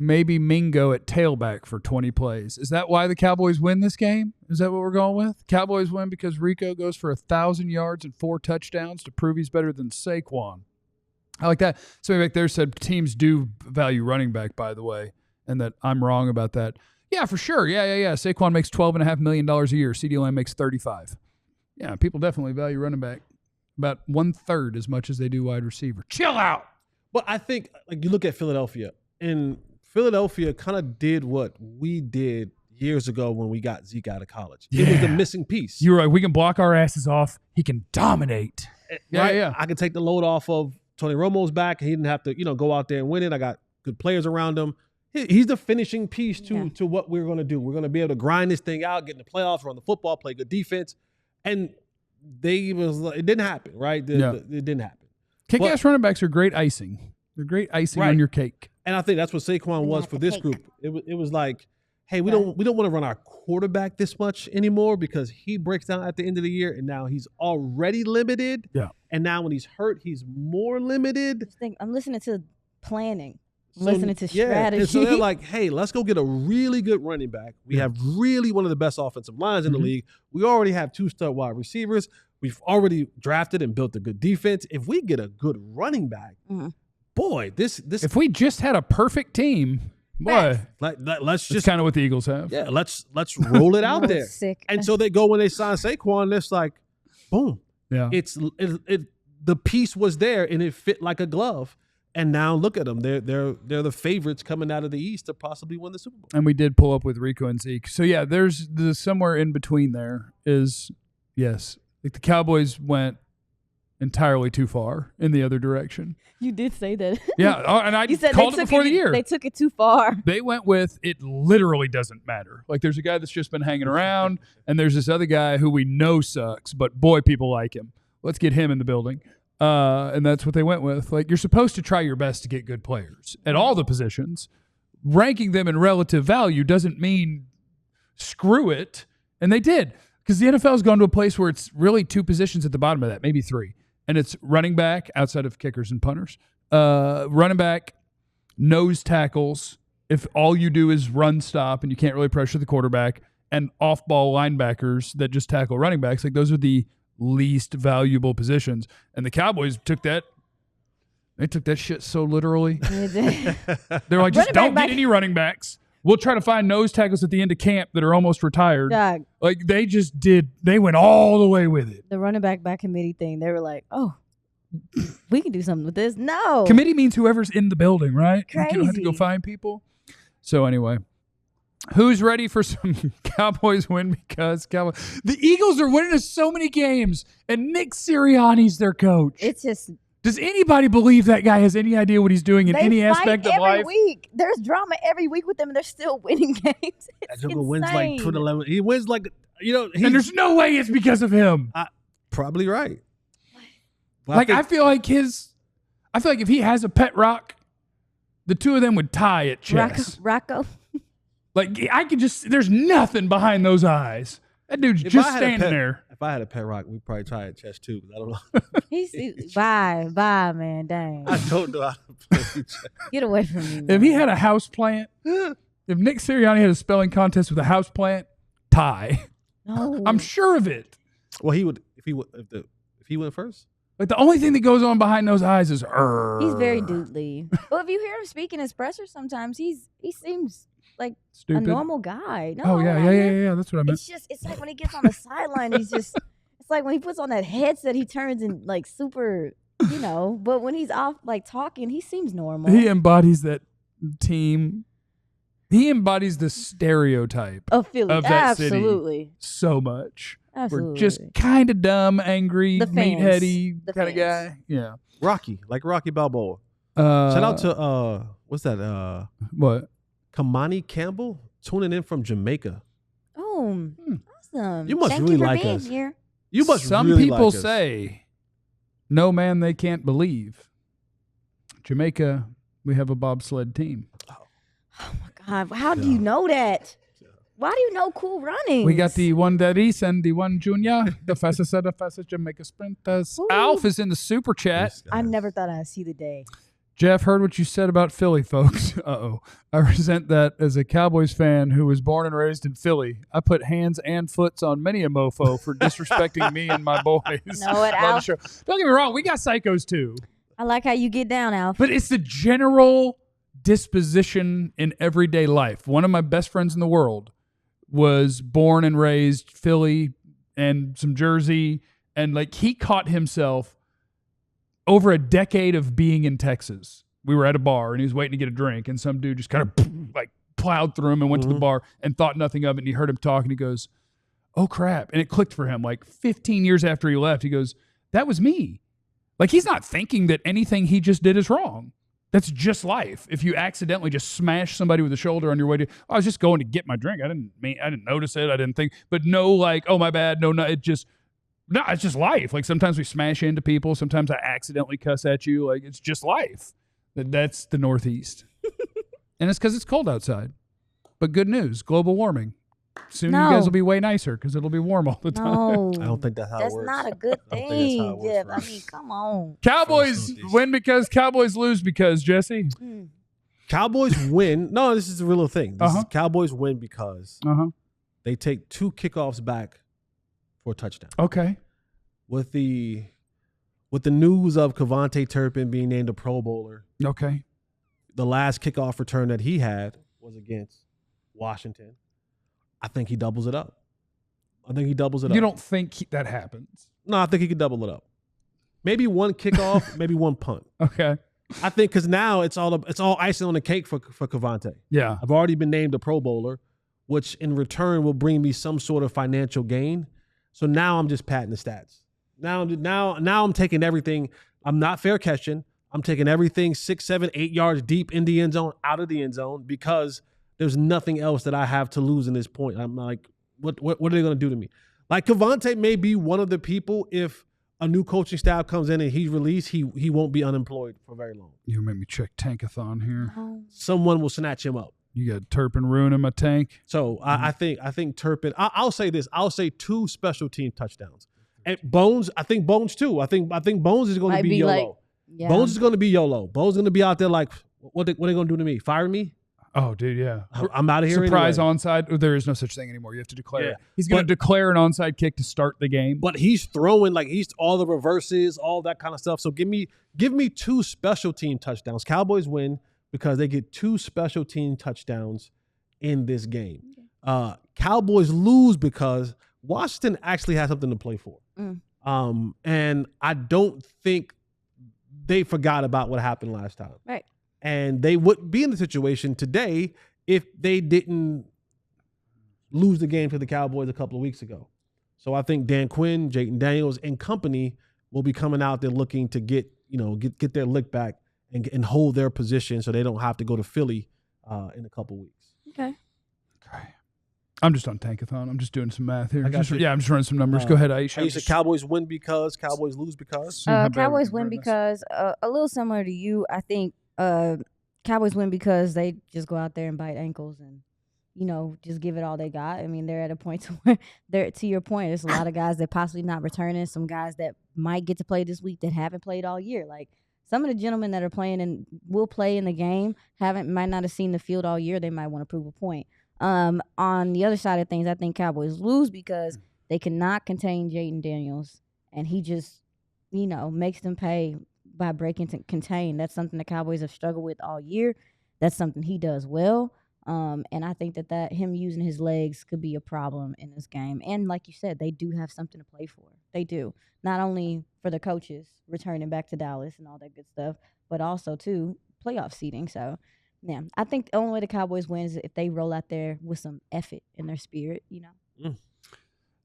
maybe Mingo at tailback for 20 plays. Is that why the Cowboys win this game? Is that what we're going with? Cowboys win because Rico goes for 1,000 yards and 4 touchdowns to prove he's better than Saquon. I like that. Somebody back there said teams do value running back, by the way, and that I'm wrong about that. Yeah, for sure. Yeah. Saquon makes $12.5 million a year. CeeDee Lamb makes $35. Yeah, people definitely value running back about 1/3 as much as they do wide receiver. Chill out. But I think like you look at Philadelphia, and Philadelphia kind of did what we did years ago when we got Zeke out of college. Yeah. It was the missing piece. You're right. We can block our asses off. He can dominate. Right? Yeah. I can take the load off of Tony Romo's back. He didn't have to, go out there and win it. I got good players around him. He's the finishing piece to what we're going to do. We're going to be able to grind this thing out, get in the playoffs, run the football, play good defense. And it didn't happen, right? It didn't happen. Kick-ass running backs are great icing. They're great icing on your cake. And I think that's what Saquon was for this group. It was like, hey, we don't want to run our quarterback this much anymore because he breaks down at the end of the year, and now he's already limited. Yeah. And now when he's hurt, he's more limited. I'm listening to planning. Listening to strategy. And so they're like, hey, let's go get a really good running back. We have really one of the best offensive lines in the league. We already have 2 star wide receivers. We've already drafted and built a good defense. If we get a good running back, boy, this if we just had a perfect team, boy, let's just kind of what the Eagles have. Yeah, let's roll it out there. Sick. And so they go when they sign Saquon, it's like, boom. Yeah. The piece was there and it fit like a glove. And now look at them. They're the favorites coming out of the East to possibly win the Super Bowl. And we did pull up with Rico and Zeke. So, yeah, there's somewhere in between there is, yes, like the Cowboys went entirely too far in the other direction. You did say that. Yeah, and I called it before the year. They took it too far. They went with it literally doesn't matter. Like there's a guy that's just been hanging around, and there's this other guy who we know sucks, but boy, people like him. Let's get him in the building. And that's what they went with. Like, you're supposed to try your best to get good players at all the positions. Ranking them in relative value doesn't mean screw it. And they did. Because the NFL has gone to a place where it's really 2 positions at the bottom of that, maybe 3. And it's running back, outside of kickers and punters. Running back, nose tackles, if all you do is run stop and you can't really pressure the quarterback, and off-ball linebackers that just tackle running backs. Like, those are the least valuable positions, and the Cowboys took that shit so literally. They're like, just don't get any running backs. We'll try to find nose tackles at the end of camp that are almost retired. Dog. Like they went all the way with it. The running back committee thing, they were like, oh, we can do something with this. No. Committee means whoever's in the building, right? Crazy. You don't have to go find people. So anyway, who's ready for some Cowboys win? Because the Eagles are winning us so many games, and Nick Sirianni's their coach. It's just. Does anybody believe that guy has any idea what he's doing in any aspect of life? Every week. There's drama every week with them, and they're still winning games. It's insane. Wins like 2011. He wins like, and there's no way it's because of him. Probably right. Like, I feel like if he has a pet rock, the 2 of them would tie at chess. Rocco. Like, there's nothing behind those eyes. That dude's just standing there. If I had a pet rock, we'd probably try at chess too. I don't know. Bye, man. Dang. I don't know how to play chess. Get away from me, man. If he had a house plant, if Nick Sirianni had a spelling contest with a house plant, tie. No. I'm sure of it. Well, he would if he went first. Like, the only thing that goes on behind those eyes is He's very doodly. Well, if you hear him speak in his presser sometimes, he seems like stupid. A normal guy. No, oh, yeah. That's what I meant. It's like when he gets on the sideline, it's like when he puts on that headset, he turns in like super, but when he's off like talking, he seems normal. He embodies that team. He embodies the stereotype of Philly. Of that Absolutely. City so much. Absolutely. We're just kind of dumb, angry, meatheady kind of guy. Yeah. Rocky Balboa. Shout out to, what's that? What? Kamani Campbell tuning in from Jamaica. Oh, awesome. You must really like us. Here. You must Some really people like us. say, no man they can't believe. Jamaica, we have a bobsled team. Oh, my God. How do you know that? Why do you know Cool Runnings? We got the one that is and the one junior, the fastest Jamaica sprinters. Ooh. Alf is in the super chat. I never thought I'd see the day. Jeff, heard what you said about Philly, folks. Uh-oh. I resent that as a Cowboys fan who was born and raised in Philly. I put hands and foots on many a mofo for disrespecting me and my boys. Know what, Love the Alf? show. Don't get me wrong, we got psychos too. I like how you get down, Alf. But it's the general disposition in everyday life. One of my best friends in the world was born and raised Philly and some Jersey, and like he caught himself over a decade of being in Texas. We were at a bar and he was waiting to get a drink, and some dude just kind of like plowed through him and went to the bar and thought nothing of it. And he heard him talk and he goes, "Oh crap." And it clicked for him like 15 years after he left. He goes, "That was me." Like he's not thinking that anything he just did is wrong. That's just life. If you accidentally just smash somebody with a shoulder on your way to, I was just going to get my drink. I didn't notice it. I didn't think, but no, like, oh my bad. No, it's just life. Like sometimes we smash into people. Sometimes I accidentally cuss at you. Like it's just life. That's the Northeast. And it's because it's cold outside. But good news, global warming. Soon you guys will be way nicer because it'll be warm all the time. No, I don't think that's how it works. That's not a good I don't think that's how thing, it works Jeff. for I us. mean, come on. Cowboys win because Cowboys lose because, Jesse. Cowboys win. No, this is a real thing. This Uh-huh. is Cowboys win because they take 2 kickoffs back for a touchdown. Okay. With the news of Kevontae Turpin being named a Pro Bowler, Okay. the last kickoff return that he had was against Washington. I think he doubles it up. You don't think that happens? No, I think he could double it up. Maybe one kickoff, maybe one punt. Okay. I think because now it's all icing on the cake for Kevontae. Yeah. I've already been named a Pro Bowler, which in return will bring me some sort of financial gain. So now I'm just patting the stats. Now I'm taking everything. I'm not fair catching. I'm taking everything 6, 7, 8 yards deep in the end zone, out of the end zone, because there's nothing else that I have to lose in this point. I'm like, what are they going to do to me? Like Kevontae may be one of the people, if a new coaching staff comes in and he's released, he won't be unemployed for very long. You made me check Tankathon here. Someone will snatch him up. You got Turpin ruining my tank. So I think Turpin. I'll say this. I'll say 2 special team touchdowns. And Bones. I think Bones too. I think Bones is going to be YOLO. Yeah. Bones is going to be YOLO. Bones is going to be out there like, what they going to do to me? Fire me? Oh, dude, yeah. I'm out of here. Surprise anyway. onside. There is no such thing anymore. You have to declare. Yeah. He's going to declare an onside kick to start the game. But he's throwing like he's all the reverses, all that kind of stuff. So give me 2 special team touchdowns. Cowboys win because they get 2 special team touchdowns in this game. Cowboys lose because Washington actually has something to play for. And I don't think they forgot about what happened last time. Right. And they wouldn't be in the situation today if they didn't lose the game to the Cowboys a couple of weeks ago. So I think Dan Quinn, Jayden Daniels, and company will be coming out there looking to get their lick back and hold their position so they don't have to go to Philly in a couple weeks. Okay. I'm just on Tankathon. I'm just doing some math here. I got you. I'm just running some numbers. Go ahead, Aisha. Aisha, Cowboys win because, Cowboys lose because. Cowboys win because a little similar to you. I think Cowboys win because they just go out there and bite ankles and just give it all they got. I mean, they're at a point to where they're, to your point, there's a lot of guys that possibly not returning, some guys that might get to play this week that haven't played all year. Like some of the gentlemen that are playing and will play in the game might not have seen the field all year. They might want to prove a point. On the other side of things, I think Cowboys lose because they cannot contain Jayden Daniels, and he just, makes them pay by breaking to contain. That's something the Cowboys have struggled with all year. That's something he does well. And I think that him using his legs could be a problem in this game. And like you said, they do have something to play for. They do. Not only for the coaches returning back to Dallas and all that good stuff, but also, too, playoff seeding. So, yeah, I think the only way the Cowboys win is if they roll out there with some effort in their spirit,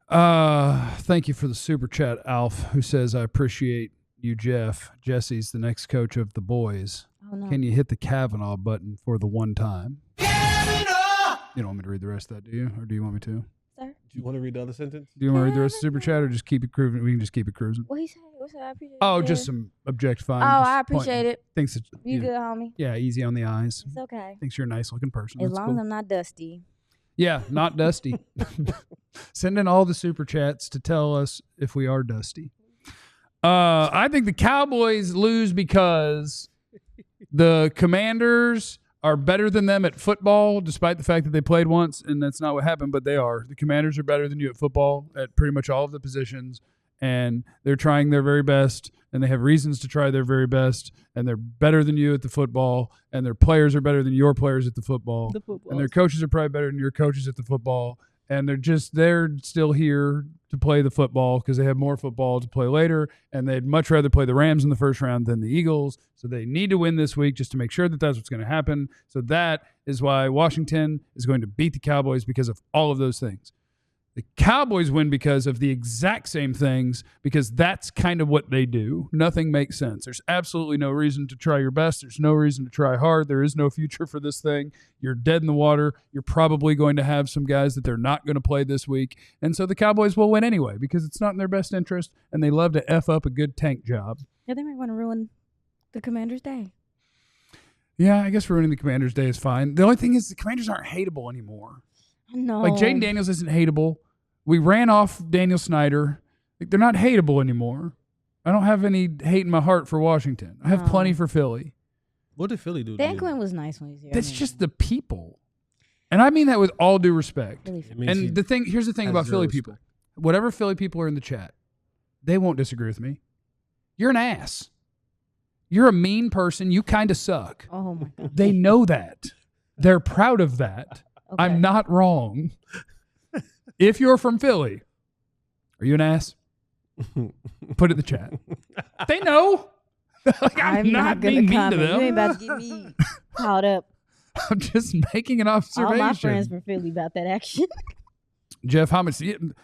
Thank you for the super chat, Alf, who says, I appreciate you, Jeff. Jesse's the next coach of the boys. Oh, no. Can you hit the Kavanaugh button for the one time? You don't want me to read the rest of that, do you? Or do you want me to? Sir? Do you want to read the other sentence? Do you want to read the rest of the super chat or just keep it cruising? We can just keep it cruising. What he said? What's that? I appreciate it. Oh, just some objectifying. Oh, just I appreciate it. Thinks that You good, homie? Yeah, easy on the eyes. It's okay. Thinks you're a nice looking person. As That's long cool. as I'm not dusty. Yeah, not dusty. Send in all the super chats to tell us if we are dusty. I think the Cowboys lose because The Commanders are better than them at football, despite the fact that they played once, and that's not what happened, but they are. The Commanders are better than you at football at pretty much all of the positions, and they're trying their very best, and they have reasons to try their very best, and they're better than you at the football, and their players are better than your players at the football, and their coaches are probably better than your coaches at the football, and they're still here to play the football because they have more football to play later, and they'd much rather play the Rams in the first round than the Eagles. So they need to win this week just to make sure that that's what's going to happen. So that is why Washington is going to beat the Cowboys, because of all of those things. The Cowboys win because of the exact same things, because that's kind of what they do. Nothing makes sense. There's absolutely no reason to try your best. There's no reason to try hard. There is no future for this thing. You're dead in the water. You're probably going to have some guys that they're not going to play this week. And so the Cowboys will win anyway, because it's not in their best interest, and they love to F up a good tank job. Yeah, they might want to ruin the Commanders' day. Yeah, I guess ruining the Commanders' day is fine. The only thing is the Commanders aren't hateable anymore. No. Like, Jaden Daniels isn't hateable. We ran off Daniel Snyder. Like, they're not hateable anymore. I don't have any hate in my heart for Washington. I have plenty for Philly. What did Philly do? Dan Quinn was nice when he was here. That's just the people. And I mean that with all due respect. Really And here's the thing about Philly people. Whatever Philly people are in the chat, they won't disagree with me. You're an ass. You're a mean person. You kind of suck. Oh, my God. They know that. They're proud of that. Okay. I'm not wrong. If you're from Philly, are you an ass? Put it in the chat. They know. Like, I'm not being mean to them. You ain't about to get me caught up. I'm just making an observation. All my friends from Philly about that action. Jeff, how much?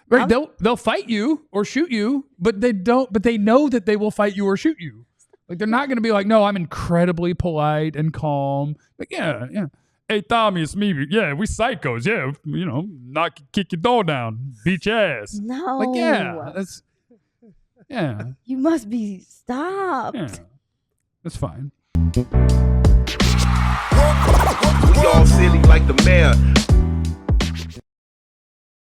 Right, they'll fight you or shoot you, but they don't. But they know that they will fight you or shoot you. Like, they're not going to be like, no, I'm incredibly polite and calm. Like, yeah. Hey, Tommy, it's me. Yeah, we psychos. Yeah, kick your door down, beat your ass. No. Like, yeah. You must be stopped. Yeah, that's fine. We all silly like the mayor.